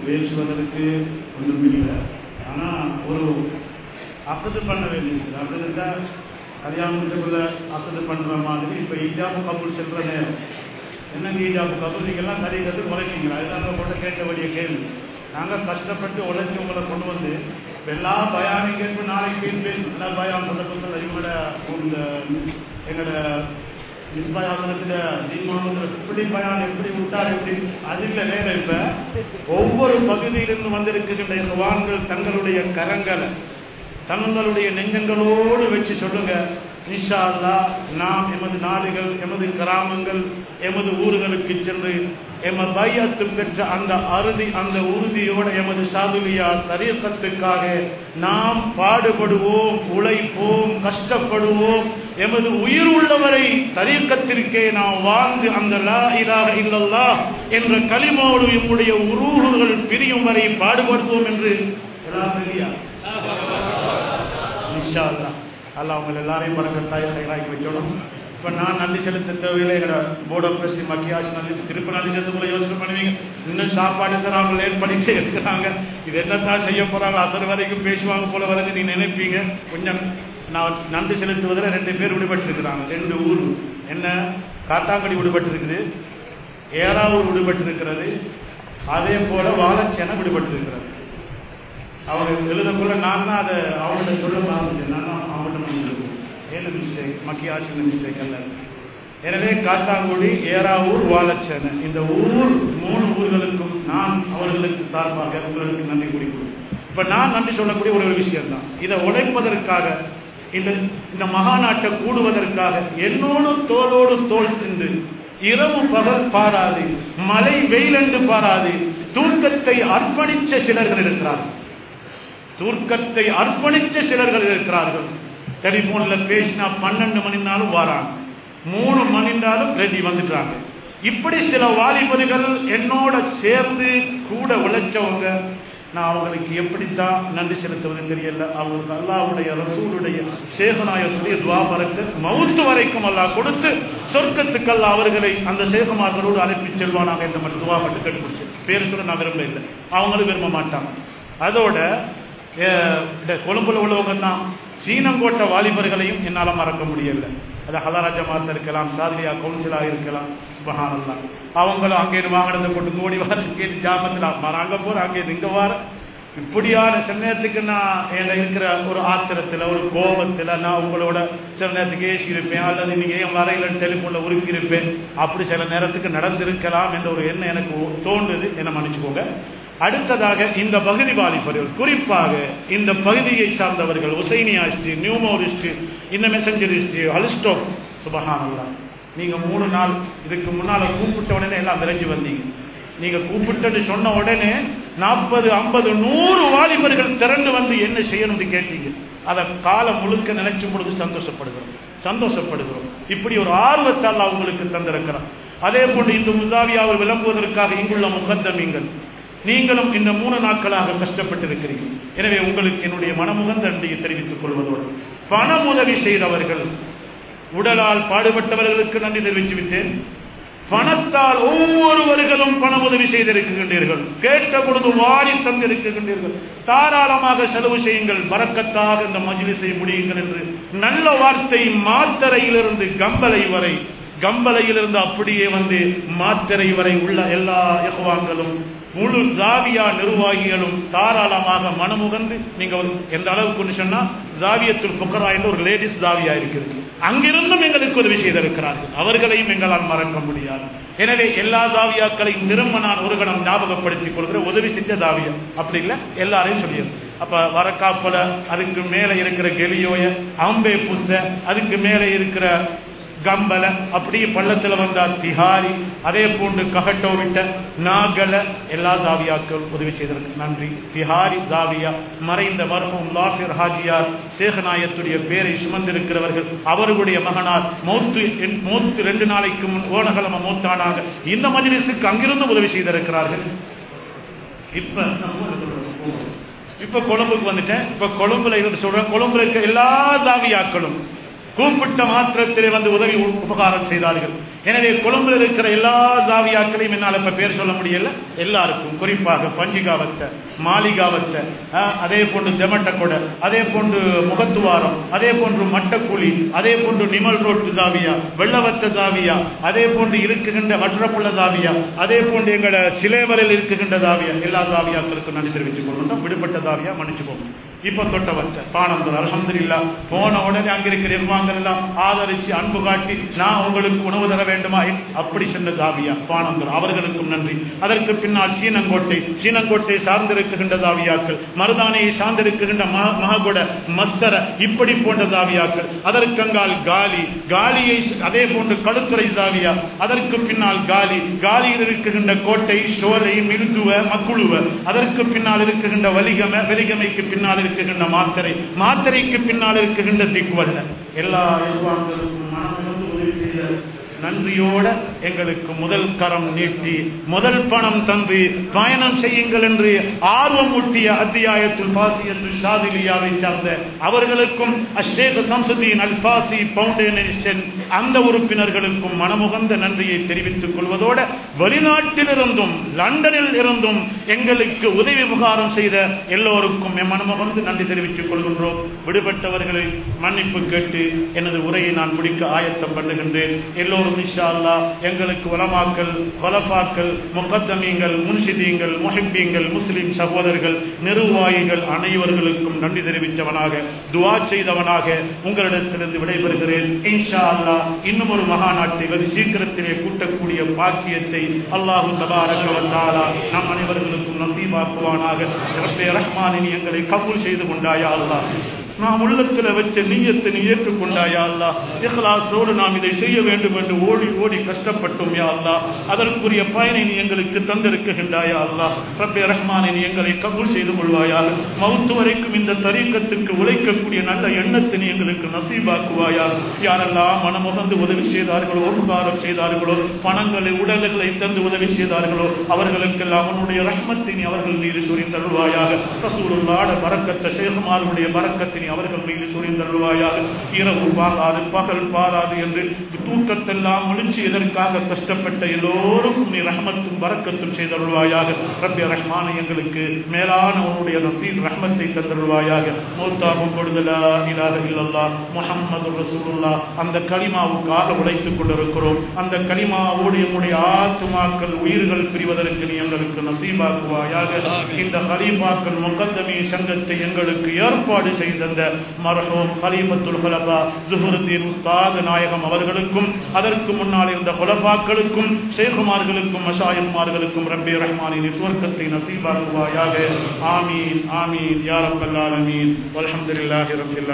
பேசுவதற்கு ஒன்றும் இல்லை. ஆனால் ஒரு அக்கது பண்ண வேண்டியது. அப்படி இருந்தால் கல்யாணத்துக்குள்ள அக்கது பண்ணுற மாதிரி இப்போ ஈஜாபு கபூல் செல்ற நேரம் என்னங்க ஈஜாபு கபூல் நீங்கள்லாம் கதை உழைக்கிறீங்களா? அதுதான் போட்ட கேட்க வேண்டிய கேள்வி. நாங்கள் கஷ்டப்பட்டு உழைச்சி உங்களை கொண்டு வந்து எல்லா பயானை கேட்பு நாளைக்கு பேசணும். எல்லா பயான் சந்தர்ப்பத்தில் எங்களோட இப்படி பயான் எப்படி விட்டார் எப்படி அது இல்லை வேற. இப்ப ஒவ்வொரு பகுதியிலிருந்து வந்திருக்கின்ற வான்கள் தங்களுடைய கரங்களை தங்களுடைய நெஞ்சங்களோடு வச்சு சொல்லுங்க, இன்ஷா அல்லாஹ் நாம் எமது நாடுகள் எமது கிராமங்கள் எமது ஊர்களுக்கு சென்று எமது பையத்து பெற்ற அந்த உறுதியோட எமது சாதுலியா தரீக்கத்துக்காக நாம் பாடுபடுவோம், உழைப்போம், கஷ்டப்படுவோம். எமது உயிர் உள்ளவரை தரீக்கத்திற்கே நாம் வாழ்ந்து அந்த லா இலாஹ இல்லல்லாஹ் என்ற கலிமாவோடு எம்முடைய உருவுகள் பிரியும் வரை பாடுபடுவோம் என்று இன்ஷா அல்லாஹ் அல்லாஹ் அவங்க எல்லாரையும் பறக்கத்தாய் கைலாக்கி வச்சோடும். இப்போ நான் நன்றி செலுத்த தேவையில்லை. எங்களோட போர்ட் ஆஃப் ட்ரஸ்டி மக்கியாஸ் நன்றி திருப்பி நன்றி செலுத்த போல யோசனை பண்ணுவீங்க. இன்னும் சாப்பாடு தராங்க, லேட் பண்ணிட்டே இருக்கிறாங்க. இது என்னத்தான் செய்ய போறாங்க, அசர் வரைக்கும் பேசுவாங்க போல வரைக்கும் நீ நினைப்பீங்க. கொஞ்சம் நான் நன்றி செலுத்துவதில் 2 பேர் விடுபட்டு இருக்கிறாங்க. 2 ஊர் என்ன காத்தாங்கடி விடுபட்டு இருக்குது, ஏறாவூர் விடுபட்டு இருக்கிறது, அதே போல வாழைச்சேனை விடுபட்டு இருக்கிறது. அவங்க எழுதக்குள்ள நான் தான் அதை அவங்கள்ட்ட சொல்ல ஆரம்பிச்சேன். நான் தான் அவங்கள்ட்ட ஏழு மிஸ்டேக், மக்கியாசின் மிஸ்டேக் அல்ல. எனவே காத்தாங்குடி, ஏறாவூர், வாழைச்சேனை இந்த ஊர் 3 ஊர்களுக்கும் நான் அவர்களுக்கு சார்பாக உங்களுக்கு நன்றி கூறிக்கொள்கிறேன். இப்ப நான் நன்றி சொல்லக்கூடிய ஒரு விஷயம் தான், இதை உழைப்பதற்காக இந்த மகாநாட்டை கூடுவதற்காக என்னோடு தோளோடு தோல் சென்று இரவு பகல் பாராது, மழை வெயில் என்று பாராது தூக்கத்தை அர்ப்பணிச்ச சிலர்கள் இருக்கிறார்கள். தூக்கத்தை அர்ப்பணிச்ச சிலர்கள் இருக்கிறார்கள். டெலிபோன்ல பேசினா 12 மணினாலும் வராங்க, 3 மணினாலும் ரெடி வந்துட்டாங்க. இப்படி சில வாலிபர்கள் என்னோட சேர்ந்து கூட உழைச்சவங்க. நான் அவங்களுக்கு எப்படித்தான் நன்றி செலுத்துவது தெரியல. அவங்களுக்கு அல்லாஹ்வுடைய ரசூலுடைய சேகநாயகத்துடைய துவா பரக்கத் மவுத்து வரைக்கும் அல்லாஹ் கொடுத்து சொர்க்கத்துக்கு அல்லாஹ் அவர்களை அந்த சேகமார்களோடு அனுப்பி செல்வானாங்க என்று மட்டும் துவா மட்டும் கேட்டுப்பிடிச்சு. பேர் சொல்ல நான் விரும்ப இல்லை, அவங்களும் விரும்ப மாட்டாங்க. அதோட கொழும்புல உள்ளவங்க தான் சீனங்கோட்ட வாலிபர்களையும் என்னால் மறக்க முடியல. அது ஹலாரா ஜமாத் இருக்கலாம், சாதியா கவுன்சிலா இருக்கலாம், சுப்ஹானல்லாஹ். அவங்களும் அங்கே வாங்கினதை போட்டு கோடி வார இங்கே ஜாமத்தில் அங்கே போற அங்கே இங்க வார இப்படியான சில நேரத்துக்கு நான் என்ன இருக்கிற ஒரு ஆத்திரத்தில் ஒரு கோபத்தில் நான் உங்களோட சில நேரத்துக்கு ஏசி இருப்பேன், அல்லது நீங்க ஏன் வரையில டெலிஃபோன்ல உருக்கி இருப்பேன். அப்படி சில நேரத்துக்கு நடந்திருக்கலாம் என்ற ஒரு எண்ணம் எனக்கு தோன்றுது, என்ன மன்னிச்சுக்கோங்க. அடுத்ததாக இந்த பகுதி வாலிபர்கள், குறிப்பாக இந்த பகுதியை சார்ந்தவர்கள், உசைனியாஸ்ட், நியூமோரிஸ்ட், இந்த மெசஞ்சரிஸ்ட், அலிஸ்டோப், சுபஹானல்லாஹ். நீங்க 3 நாள் இதுக்கு முன்னால கூப்பிட்ட உடனே எல்லாம் விரைஞ்சு வந்தீங்க. நீங்க கூப்பிட்டு சொன்ன உடனே 40, 50, 100 வாலிபர்கள் திரண்டு வந்து என்ன செய்யணும்னு கேட்டீங்க. அதை காலம் முழுக்க நினைச்சு பொழுது சந்தோஷப்படுகிறோம். இப்படி ஒரு ஆர்வத்தால் உங்களுக்கு தந்திருக்கிறார். அதே போன்று இந்த முசாவியாவை விளம்புவதற்காக இங்குள்ள முகத்தமீங்கள் நீங்களும் இந்த 3 நாட்களாக கஷ்டப்பட்டிருக்கிறீர்கள். எனவே உங்களுக்கு என்னுடைய மனமுகந்த நன்றியை தெரிவித்துக் கொள்வதோடு, பண உதவி செய்தவர்கள், உடலால் பாடுபட்டவர்களுக்கு நன்றி தெரிவித்து விட்டேன். பணத்தால் ஒவ்வொருவர்களும் பண உதவி செய்திருக்கின்றீர்கள். கேட்ட பொழுது வாரி தந்திருக்கின்றீர்கள். தாராளமாக செலவு செய்யுங்கள், பரக்கத்தாக இந்த மஜ்லிஸை முடியுங்கள் என்று நல்ல வார்த்தை மாத்தரையிலிருந்து கம்பளை வரை, கம்பளையிலிருந்து அப்படியே வந்து மாத்தரை வரை உள்ள எல்லா இஹ்வான்களும் முழு ஜாவியா நிர்வாகிகளும் தாராளமாக மனமுகந்து, நீங்க எந்த அளவுக்கு சொன்னா ஜாவியத்துல் ஃபுகரா என்ற ஒரு லேடிஸ் ஜாவியா இருக்குது, அங்கிருந்தும் எங்களுக்கு உதவி செய்திருக்கிறார்கள். அவர்களையும் எங்களால் மறக்க முடியாது. எனவே எல்லா ஜாவியாக்களையும் திரும்ப நான் ஒரு கணம் ஞாபகப்படுத்திக் கொள்கிற உதவி செஞ்ச ஜாவியா அப்படி இல்லை, எல்லாரையும் சொல்லியது. அப்ப வரக்காப்பல, அதுக்கு மேல இருக்கிற கெலியோய, அம்பே புச, அதுக்கு மேல இருக்கிற கம்பல, அப்படியே பள்ளத்துல வந்தா திஹாரி, அதே போன்று கஹட்டோ விட்ட நாகல, எல்லா ஜாவியாக்கள் உதவி செய்ததற்கு நன்றி. திஹாரி ஜாவியா மறைந்த மர்ஹூம் லாஃபிர் ஹாஜியார் சேகநாயத்துடைய பேரை சுமந்திருக்கிறவர்கள், அவர்களுடைய மகனார் மௌத்து 2 நாளைக்கு முன் ஓனகலம மௌத்தானாக இந்த மஜ்லிஸுக்கு அங்கிருந்து உதவி செய்திருக்கிறார்கள். இப்ப கொழும்புக்கு வந்துட்டேன். இப்ப கொழும்புல இருந்து சொல்றேன், கொழும்புல இருக்க எல்லா ஜாவியாக்களும் கூப்பிட்ட மாத்திரத்திலே வந்து உதவி உபகாரம் செய்தார்கள். எனவே கொழும்புல இருக்கிற எல்லா ஜாவியாக்களையும் என்னால் இப்ப பேர் சொல்ல முடியல. எல்லாருக்கும் குறிப்பாக பஞ்சிகாவத்தை, மாளிகாவத்தை, அதே போன்று தெமட்டக்கொடை, அதே போன்று முகத்துவாரம், அதே போன்று மட்டக்குழி, அதே போன்று நிமல் ரோட்டு ஜாவியா, வெள்ளவத்த ஜாவியா, அதே போன்று இருக்குகின்ற வற்றப்புள்ள ஜாவியா, அதே போன்று எங்களோட சிலேவரில் இருக்குகின்ற ஜாவியா, எல்லா ஜாவியாக்களுக்கும் நன்றி தெரிவித்துக் கொள்கின்றோம். விடுபட்ட ஜாவியா மன்னிச்சுக்கோங்க. இப்ப தொட்டவத்த பானந்தூர் அல்ஹம்துலில்லாஹ் போன உடனே அங்க இருக்கிற நிர்வாகங்கள் எல்லாம் ஆதரிச்சு அன்பு காட்டி நான் உங்களுக்கு உணவு தர வேண்டுமா அப்படி சொன்ன தாவியா பானந்தூர், அவர்களுக்கும் நன்றி. அதற்கு பின்னால் சீனங்கோட்டை சார்ந்திருக்கின்ற தாவியாக்கள், மருதானையை சார்ந்திருக்கின்ற மககுட, மஸ்ஸர, இப்படி போன்ற தாவியாக்கள். அதற்கங்கால் காலியை அதே போன்று களுத்துறை தாவியா, அதற்கு பின்னால் காலியில் இருக்குகின்ற கோட்டை, சோலை, மிருதுவ, மக்குழுவ, அதற்கு பின்னால் இருக்குகின்ற வலிகமைக்கு பின்னால் இருக்குகின்ற மாத்திரைக்கு பின்னால் இருக்குகின்ற திக்வல்ல. எல்லா நிர்வாகங்களுக்கும் மனமும் உதவி செய்த நன்றியோட எங்களுக்கு முதல் கரம் நீட்டி முதல் பணம் தந்து பயணம் செய்யுங்கள் என்று ஆர்வம் ஊட்டிய அத்தியாயத்துல் ஃபாசி என்று ஷாதிலியாவை சார்ந்த அவர்களுக்கும் ஷேக் சம்சுதீன் அல் ஃபாசி ஃபவுண்டேஷன் அந்த உறுப்பினர்களுக்கும் மனமுகந்த நன்றியை தெரிவித்துக் கொள்வதோடு வெளிநாட்டிலிருந்தும் லண்டனில் இருந்தும் எங்களுக்கு உதவி உபகாரம் செய்த எல்லோருக்கும் மனமுகந்து நன்றி தெரிவித்துக் கொள்கின்றோம். விடுபட்டவர்களை மன்னிப்பு கேட்டு எனது உரையை நான் முடிக்க ஆயத்தம் பண்ணுகின்றேன். எல்லோரும் இன்ஷா அல்லாஹ் எங்களுக்கு உலமாக்கள், குலஃபாக்கள், முகத்தமீங்கள், முன்ஷிதீங்கள், முஹிப்பீங்கள், முஸ்லிம் சகோதரர்கள், நிர்வாகிகள் அனைவர்களுக்கும் நன்றி தெரிவித்தவனாக துஆ செய்தவனாக உங்களிடத்திலிருந்து விடைபெறுகிறேன். இன்ஷா அல்லாஹ் இன்னும் ஒரு மகாநாட்டை வெகு சீக்கிரத்திலே கூட்டக்கூடிய பாக்கியத்தை அல்லாஹு தபாரக வ தஆலா நம் அனைவர்களுக்கும் நசீபாக்குவானாக. ரப்பே ரஹ்மானே, நீ எங்களை கபூல் செய்து கொண்டாயா அல்லாஹ். நாம் உள்ளத்தில் வச்ச நிய்யத்தை நீ ஏற்றுக்கொண்டாயா அல்லாஹ். இஹ்லாஸோடு நாம் இதை செய்ய வேண்டும் என்று ஓடி ஓடி கஷ்டப்பட்டோம் யா அல்லாஹ். அதற்குரிய பயனை நீ எங்களுக்கு தந்திருக்கின்றாயா அல்லாஹ். ரப்பே ரஹ்மானே, நீ எங்களை கபூல் செய்து கொள்வாயாக. மவுத்து வரைக்கும் இந்த தரீக்கத்துக்கு உழைக்கக்கூடிய நல்ல எண்ணத்தை நீ எங்களுக்கு நசீபாக்குவாயாக. யாரெல்லாம் மனமுகந்து உதவி செய்தார்களோ, உபகாரம் செய்தார்களோ, பணங்களை உடல்களை தந்து உதவி செய்தார்களோ, அவர்களுக்கெல்லாம் அவனுடைய ரஹ்மத்தை நீ அவர்கள் மீது சொரிந்தருள்வாயாக. ரசூலுல்லாஹ் பரக்கத்தை, ஷேகுமாருடைய பரக்கத்தை அவர்கள் மீது சொரிந்தருள்வாயாக. இரவு பாராது பகல் பாராது என்று தூக்கத்தெல்லாம் ஒழிச்சு எதற்காக கஷ்டப்பட்ட எல்லோருக்கும் நீ ரஹ்மத்தும் பரக்கத்தும் செய்தருள்வாயாக. ரப்பே ரஹ்மானே, எங்களுக்கு மேலான உன்னுடைய நசீர் ரஹ்மத்தை தந்தருள்வாயாக. மௌத்தாகும் பொழுது லா இலாஹ இல்லல்லாஹ் முஹம்மது ரசூலுல்லாஹ் அந்த கலிமாவுக்காக உழைத்துக் கொண்டிருக்கிறோம். அந்த கலிமாவோடு நம்முடைய ஆத்துமாக்கள் உயிர்கள் பிரிவதற்கு நீ எங்களுக்கு நசீபாக்குவாயாக. இந்த ஹலீஃபாக்கள் முகத்தமி சங்கத்தை எங்களுக்கு ஏற்பாடு செய்த மர்ஹூம் கலீஃபத்துல் குலஃபா ஸுஹ்ருத்தீன் உஸ்தாத் நாயகம் அவர்களுக்கும் அதற்கு முன்னால் இருந்த குலஃபாக்களுக்கும் ஷேகுமார்களுக்கும் மஷாயிக்மார்களுக்கும் ரப்பே ரஹ்மானே, நீ சுவர்க்கத்தை நசீபாக்குவாயாக. ஆமீன் ஆமீன் யா ரப்பல் ஆலமீன். வல்ஹம்துலில்லாஹி ரப்பில்